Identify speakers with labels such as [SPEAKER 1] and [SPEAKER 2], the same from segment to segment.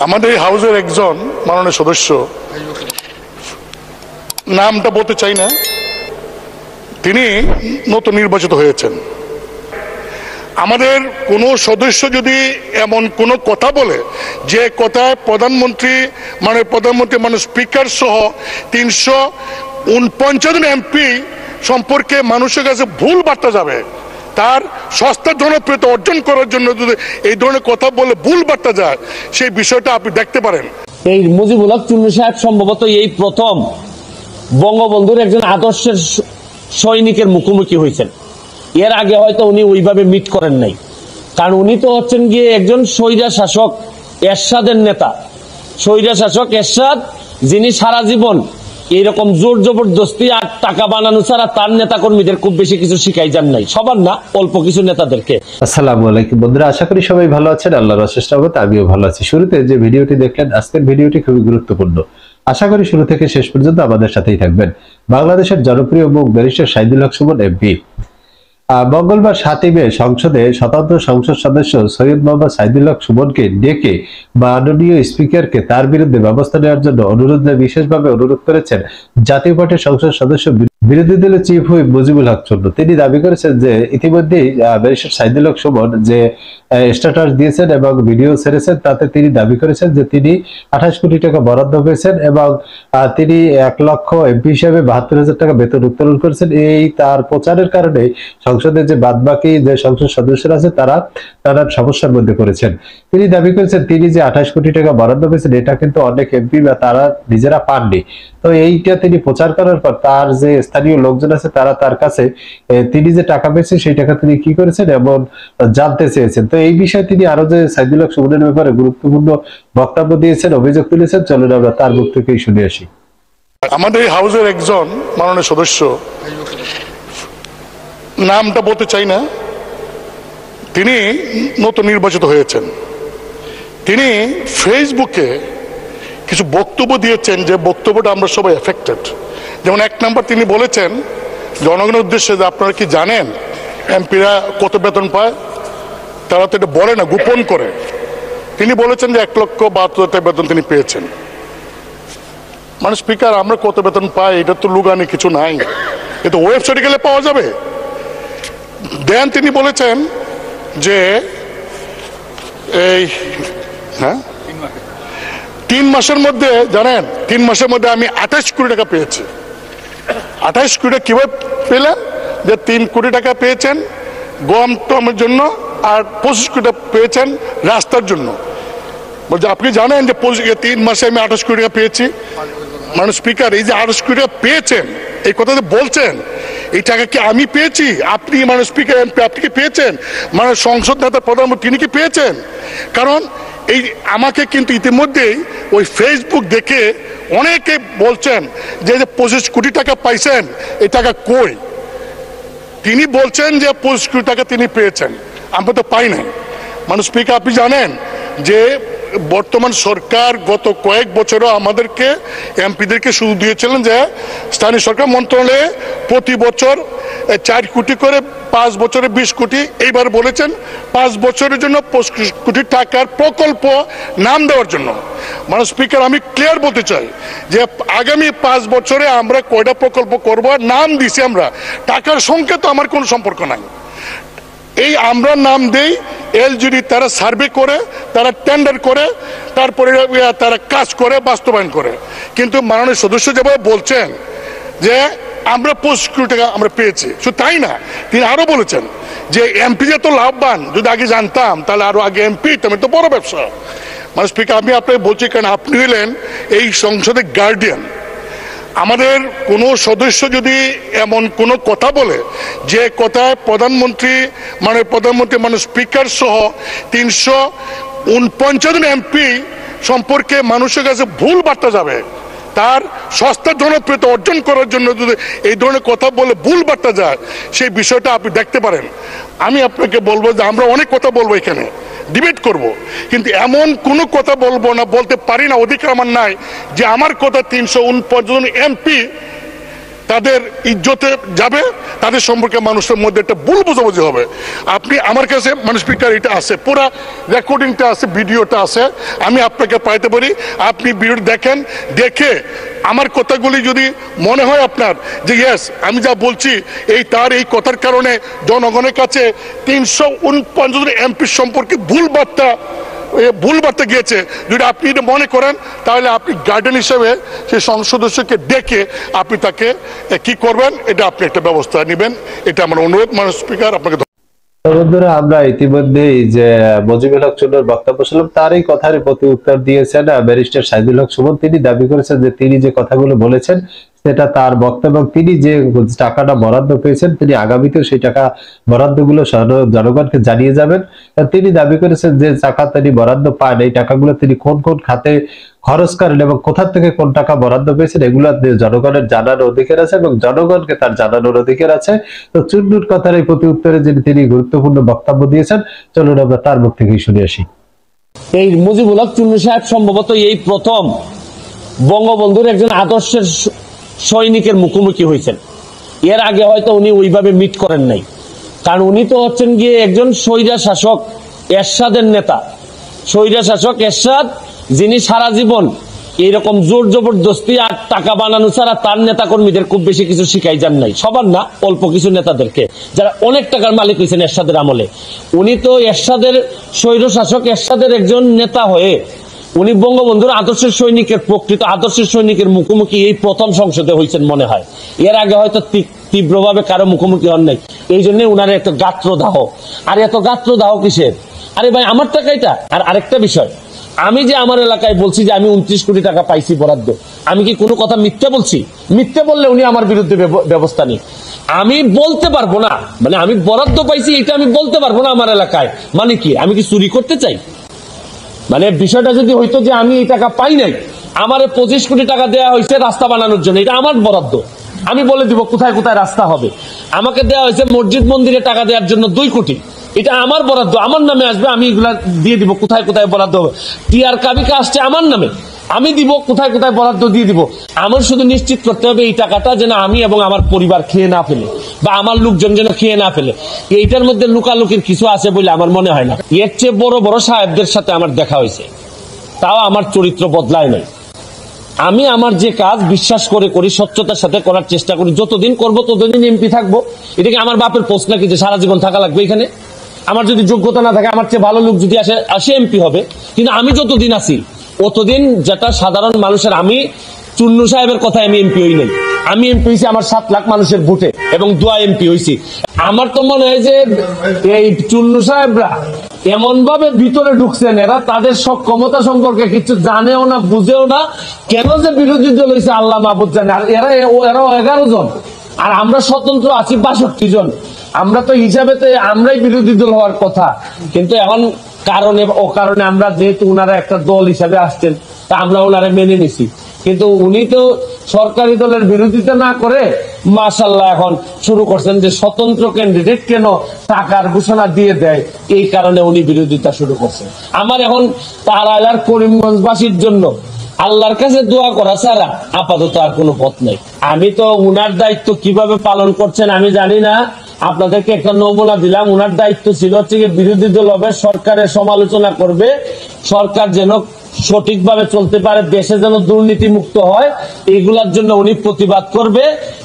[SPEAKER 1] আমাদের হাউসের একজন মাননীয় সদস্য, নামটা বলতে চাই না, তিনি নতুন নির্বাচিত হয়েছেন। আমাদের কোনো সদস্য যদি এমন কোনো কথা বলে যে কথায় প্রধানমন্ত্রী স্পিকার সহ 349 জন এমপি সম্পর্কে মানুষের কাছে ভুল বার্তা যাবে, তার সস্তা জনপ্রিয়তা অর্জন করার জন্য যদি এই ধরনের কথা বলে ভুল বার্তা যায়, সেই বিষয়টা আপনি দেখতে পারেন।
[SPEAKER 2] এই মুজিবুল হক চুন্নু সাহেব সম্ভবত এই প্রথম বঙ্গবন্ধুর একজন আদর্শের সৈনিকের মুখোমুখি হয়েছেন। এর আগে হয়তো উনি ওইভাবে মিট করেন নাই, কারণ উনি তো হচ্ছেন গিয়ে একজন স্বৈরা শাসক এরশাদের নেতা। স্বৈরা শাসক এরশাদ, যিনি সারা জীবন এইরকম জোর জবরদস্তি আর টাকা বানানো ছাড়া তার নেতা কর্মীদের খুব বেশি কিছু শিখাই যান নাই, সবার না, অল্প কিছু নেতাদেরকে।
[SPEAKER 3] আসসালামু আলাইকুম বন্ধুরা, আশা করি সবাই ভালো আছেন। আল্লাহর অশেষ রহমতে আমিও ভালো আছি। শুরুতে যে ভিডিওটি দেখলেন, আজকের ভিডিওটি খুবই গুরুত্বপূর্ণ। আশা করি শুরু থেকে শেষ পর্যন্ত আমাদের সাথেই থাকবেন। বাংলাদেশের জনপ্রিয় মুখ ব্যারিস্টার শাহিদুল হক সুমন এমপি মঙ্গলবার 7 মে সংসদে স্বতন্ত্র সংসদ সদস্য সৈয়দ মোহাম্মদ শাহিদুল হক সুমনকে ডেকে মাননীয় স্পিকারকে তার বিরুদ্ধে ব্যবস্থা নেওয়ার জন্য বিশেষভাবে অনুরোধ করেছেন জাতীয় পার্টির সংসদ সদস্য বিরোধী দলের চিফ হুইপ মুজিবুল হক চন্নু। তিনি দাবি করেছেন যে ইতিমধ্যেই ব্যারিস্টার শাহিদুল হক সুমন যে স্ট্যাটাস দিয়েছেন এবং ভিডিও ছেড়েছেন, তাতে তিনি দাবি করেছেন যে তিনি 28 কোটি টাকা বরাদ্দ পেয়েছেন এবং তিনি 1 লক্ষ এমপি হিসেবে 72,000 টাকা বেতন উত্তোলন করেছেন। এই তার প্রচারের কারণে সংসদের যে বাদবাকি যে সংসদ সদস্যরা আছে তারা নানান সমস্যার মধ্যে পড়েছেন। তিনি দাবি করেছেন তিনি যে 28 কোটি টাকা বরাদ্দ পেয়েছেন, এটা কিন্তু অনেক এমপি বা তারা নিজেরা পাননি। তো এইটা তিনি প্রচার করার পর তার যে স্থানীয় লোকজন আছে তারা তার কাছে তিনি যে টাকা পেয়েছেন সেই টাকা তিনি কি করেছেন এমন জানতে চেয়েছেন। তো এই বিষয়ে তিনি আরো যে শাহিদুল হক সুমনের ব্যাপারে গুরুত্বপূর্ণ বক্তব্য দিয়েছেন, অভিযোগ তুলেছেন, চলুন আমরা তার মুখ থেকেই শুনে আসি।
[SPEAKER 1] আমাদের হাউসের একজন মাননীয় সদস্য, নামটা বলতে চাই না, তিনি নতুন নির্বাচিত হয়েছেন। তিনি ফেসবুকে কিছু বক্তব্য দিয়েছেন, যে বক্তব্যটা আমরা সবাই এফেক্টেড। যেমন 1 নম্বর তিনি বলেছেন জনগণের উদ্দেশ্যে যে আপনারা কি জানেন এমপিরা কত বেতন পায়? তারা তো এটা বলে না, গোপন করে। তিনি বলেছেন যে 1,72,000 বেতন তিনি পেয়েছেন। মানে স্পিকার, আমরা কত বেতন পাই এটা তো লুগানি কিছু নাই, এটা ওয়েবসাইটে গেলে পাওয়া যাবে। দেন তিনি বলেছেন যে এই 3 মাসের মধ্যে, জানেন 3 মাসের মধ্যে আমি 28 কোটি টাকা পেয়েছি। 28 কোটি টাকা কিভাবে পেলেন? যে 3 কোটি টাকা পেয়েছেন গম টমের জন্য আর 25 কোটি টাকা পেয়েছেন রাস্তার জন্য। বলছে আপনি জানেন যে 3 মাসে আমি 28 কোটি টাকা পেয়েছি। মানে স্পিকার, এই যে 28 কোটি টাকা পেয়েছেন, এই কথা বলছেন, এই টাকা কি আমি পেয়েছি? আপনি মানে স্পিকার এমপি আপনি কি পেয়েছেন? মানে সংসদ নেতা প্রধানমন্ত্রী তিনি কি পেয়েছেন? কারণ এই আমাকে কিন্তু ইতিমধ্যেই ওই ফেসবুক দেখে অনেকে বলছেন যে 25 কোটি টাকা পাইছেন, এই টাকা কই? তিনি বলছেন যে 25 কোটি টাকা তিনি পেয়েছেন, আমরা তো পাই নাই। মানে স্পিকার, আপনি জানেন যে বর্তমান সরকার গত কয়েক বছরও আমাদেরকে এমপিদেরকে সুযোগ দিয়েছিলেন যে স্থানীয় সরকার মন্ত্রণালয়ে প্রতি বছর 4 কোটি করে, 5 বছরে 20 কোটি, এইবার বলেছেন 5 বছরের জন্য 25 কোটি টাকার প্রকল্প নাম দেওয়ার জন্য। মানে স্পিকার, আমি ক্লিয়ার বলতে চাই যে আগামী 5 বছরে আমরা কয়টা প্রকল্প করব নাম দিছি আমরা, টাকার সঙ্গে তো আমার কোনো সম্পর্ক নাই। এই আমরা নাম দেই, এলজিডি তারা সার্ভে করে, তারা টেন্ডার করে, তারপরে তারা কাজ করে, বাস্তবায়ন করে। কিন্তু মাননীয় সদস্য যেভাবে বলছেন যে আমরা 25 কোটি টাকা আমরা পেয়েছি, শুধু তাই না, তিনি আরো বলেছেন যে এমপি যে তো লাভবান, যদি আগে জানতাম তাহলে আরো আগে এমপি তুমি তো বড় ব্যবসা। মানে স্পিকার, আমি আপনাকে বলছি কারণ আপনি হলেন এই সংসদের গার্ডিয়ান। আমাদের কোনো সদস্য যদি এমন কোনো কথা বলে যে কথায় প্রধানমন্ত্রী স্পিকার সহ 349 জন এমপি সম্পর্কে মানুষের কাছে ভুল বার্তা যাবে, তার সস্তা জনপ্রিয়তা অর্জন করার জন্য যদি এই ধরনের কথা বলে ভুল বার্তা যায়, সেই বিষয়টা আপনি দেখতে পারেন। আমি আপনাকে বলবো যে আমরা অনেক কথা বলবো, এখানে ডিবেট করব, কিন্তু এমন কোনো কথা বলবো না, বলতে পারি না, অধিকার আমার নাই যে আমার কথা 349 জন এমপি তাদের ইজ্জতে যাবে, তাদের সম্পর্কে মানুষের মধ্যে একটা ভুল বোঝাবুঝি হবে। আপনি আমার কাছে মানে স্পিকার এটা আছে, পুরো রেকর্ডিংটা আছে, ভিডিওটা আছে, আমি আপনাকে পাইতে পারি। আপনি ভিডিও দেখেন, দেখে আমার কথাগুলি যদি মনে হয় আপনার যে ইয়েস আমি যা বলছি তার এই কথার কারণে জনগণের কাছে 349 জন এমপি সম্পর্কে ভুল বার্তা গিয়েছে, যদি আপনি এটা মনে করেন তাহলে আপনি গার্ডিয়ান হিসেবে সেই সংসদ সদস্যকে ডেকে আপনি তাকে কি করবেন এটা আপনি একটা ব্যবস্থা নেবেন, এটা আমার অনুরোধ মাননীয় স্পিকার আপনাকে।
[SPEAKER 3] বন্ধুরা, আমরা ইতিমধ্যেই যে মজিবুল হক চুন্নুর বক্তব্য শুনলাম, তার এই কথার প্রতি উত্তর দিয়েছেন ব্যারিস্টার সাইদুল হক সুমন। তিনি দাবি করেছেন যে তিনি যে কথাগুলো বলেছেন সেটা তার বক্তব্য, তিনি যে টাকাটা বরাদ্দ পেয়েছেন তিনি আগামীতেও সেই টাকা বরাদ্দগুলো জনগণকে জানিয়ে যাবেন। তিনি দাবি করেছেন যে টাকা তিনি বরাদ্দ পান, এই টাকাগুলো তিনি কোন কোন খাতে খরচ করেন এবং কোথা থেকে কোন টাকা বরাদ্দ পেয়েছেন এগুলো জনগণের জানার অধিকার আছে এবং জনগণকে তার জানানোর অধিকার আছে। তো চুন্নুর কথার এই প্রতি উত্তরে তিনি গুরুত্বপূর্ণ বক্তব্য দিয়েছেন, চলুন আমরা তার মুখ থেকেই শুনে আসি।
[SPEAKER 2] এই মুজিবুল হক চুন্নু সাহেব সম্ভবত এই প্রথম বঙ্গবন্ধুর একজন আদর্শের সৈনিকের মুখোমুখি হয়েছেন। এর আগে হয়তো উনি ওইভাবে মিট করেন নাই, কারণ উনি তো হচ্ছেন গিয়ে একজন স্বৈরা শাসক এরশাদের নেতা, স্বৈরা শাসক এরশাদ, যিনি সারা জীবন এইরকম জোর জবরদস্তি আর টাকা বানানো ছাড়া তার নেতা কর্মীদের খুব বেশি কিছু শিখাই যান নাই, সবার না, অল্প কিছু নেতাদেরকে যারা অনেক টাকার মালিক হয়েছেন এরশাদের আমলে। উনি তো এরশাদের স্বৈর শাসক এরশাদের একজন নেতা হয়ে উনি বঙ্গবন্ধুর আদর্শের সৈনিকের, প্রকৃত আদর্শের সৈনিকের মুখোমুখি এই প্রথম সংসদে হয়েছেন মনে হয়। এর আগে হয়তো তীব্রভাবে কারো মুখোমুখি হন নাই, এই জন্য উনার এত গাত্রদাহ। আর এত গাত্রদাহ কিসের? আরে ভাই আমার টাকা এটা। আর আরেকটা বিষয়, আমি যে আমার এলাকায় বলছি যে আমি 29 কোটি টাকা পাইছি বরাদ্দ, আমি কি কোনো কথা মিথ্যা বলছি? মিথ্যা বললে উনি আমার বিরুদ্ধে ব্যবস্থা নিন। আমি বলতে পারবো না, মানে আমি বরাদ্দ পাইছি এটা আমি বলতে পারবো না আমার এলাকায়, মানে কি আমি কি চুরি করতে চাই? মানে বিষয়টা যদি হইতো যে আমি এই টাকা পাই নাই, আমার 25 কোটি টাকা দেওয়া হয়েছে রাস্তা বানানোর জন্য, এটা আমার বরাদ্দ, আমি বলে দিব কোথায় কোথায় রাস্তা হবে। আমাকে দেওয়া হয়েছে মসজিদ মন্দিরে টাকা দেওয়ার জন্য 2 কোটি, এটা আমার বরাদ্দ, আমার নামে আসবে, আমি এগুলা দিয়ে দিব কোথায় কোথায় বরাদ্দ হবে। টিআর কাবিকা আসছে আমার নামে, আমি দিব কোথায় কোথায় বরাদ্দ দিয়ে দিব। আমার শুধু নিশ্চিত করতে হবে এই টাকাটা যেন আমি এবং আমার পরিবার খেয়ে না ফেলে, বা আমার লোকজন যেন খেয়ে না ফেলে। এইটার মধ্যে লুকালুকির কিছু আছে বলে আমার মনে হয় না। এর চেয়ে বড় বড় সাহেবদের সাথে আমার দেখা হয়েছে, তাও আমার চরিত্র বদলায় নাই। আমি আমার যে কাজ বিশ্বাস করে করি, স্বচ্ছতার সাথে করার চেষ্টা করি, যতদিন করবো ততদিন এমপি থাকবো। এটা কি আমার বাপের পোস্ট নাকি যে সারা জীবন থাকা লাগবে এখানে? আমার যদি যোগ্যতা না থাকে, আমার চেয়ে ভালো লোক যদি আসে এমপি হবে, কিন্তু আমি যতদিন আছি অতদিন যেটা সাধারণ মানুষের, আমি চুন্নু সাহেবের কথা আমি এমপি হই নাই, আমি এমপি হয়েছি আমার 7 লাখ মানুষের ভোটে এবং দোয়া এমপি হয়েছি। আমার তো মনে হয় যে এই চুন্নু সাহেবরা এমন ভাবে ভিতরে ঢুকছেন, এরা তাদের সক্ষমতা সম্পর্কে কিছু জানেও না, বুঝেও না। কেন যে বিরোধী দল হয়েছে আল্লাহ মাহবুব জানে। আর এরাও 11 জন, আর আমরা স্বতন্ত্র আছি 62 জন। আমরা তো হিসাবেতে আমরাই বিরোধী দল হওয়ার কথা, কিন্তু এখন কারণে অকারণে আমরা যেহেতু উনারা একটা দল হিসাবে আসছেন, তা আমরা ওনারা মেনে নিছি। কিন্তু উনি তো সরকারি দলের বিরোধিতা না করে মাশাআল্লাহ এখন শুরু করছেন যে স্বতন্ত্র ক্যান্ডিডেট কেন টাকার ঘোষণা দিয়ে দেয়, এই কারণে উনি বিরোধিতা শুরু করছেন। আমার এখন তারাইলার করিমগঞ্জবাসীর জন্য আল্লাহর কাছে দোয়া করা ছাড়া আপাতত আর কোনো পথ নাই। আমি তো উনার দায়িত্ব কিভাবে পালন করছেন আমি জানি না, আপনাদেরকে একটা নমুনা দিলাম। উনার দায়িত্ব ছিল হচ্ছে বিরোধী দল হবে, সরকারের সমালোচনা করবে, সরকার যেন সঠিকভাবে চলতে পারে, দেশে যেন দুর্নীতি মুক্ত হয়, এগুলার জন্য উনি প্রতিবাদ করবে।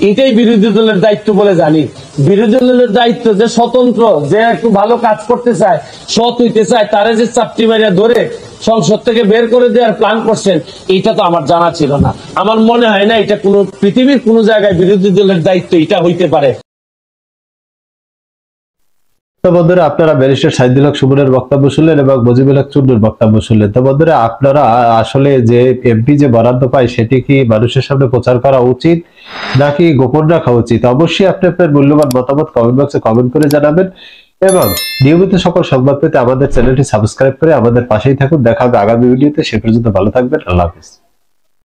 [SPEAKER 2] এটাই বিরোধী দলের দায়িত্ব বলে জানি। বিরোধী দলের দায়িত্ব যে স্বতন্ত্র, যে একটু ভালো কাজ করতে চায়, সৎ হইতে চায়, তারে যে চাপটি মারিয়া ধরে সংসদ থেকে বের করে দেওয়ার প্ল্যান করছেন, এটা তো আমার জানা ছিল না। আমার মনে হয় না এটা কোনো পৃথিবীর কোনো জায়গায় বিরোধী দলের দায়িত্ব এটা হইতে পারে।
[SPEAKER 3] তো বন্ধুরা, আপনারা ব্যারিস্টার সাইদুল হক সুমনের বক্তব্য শুনলেন এবং মজিবুল হক চুন্নুর বক্তব্য শুনলেন। তো বন্ধুরা, আপনারা আসলে যে এমপি যে বরাদ্দ পায় সেটি কি মানুষের সামনে প্রচার করা উচিত নাকি গোপন রাখা উচিত? অবশ্যই আপনি আপনার মূল্যবান মতামত কমেন্ট বক্সে কমেন্ট করে জানাবেন এবং নিয়মিত সকল সংবাদ পেতে আমাদের চ্যানেলটি সাবস্ক্রাইব করে আমাদের পাশেই থাকুন। দেখা হবে আগামী ভিডিওতে। সে পর্যন্ত ভালো থাকবেন। আল্লাহ হাফেজ।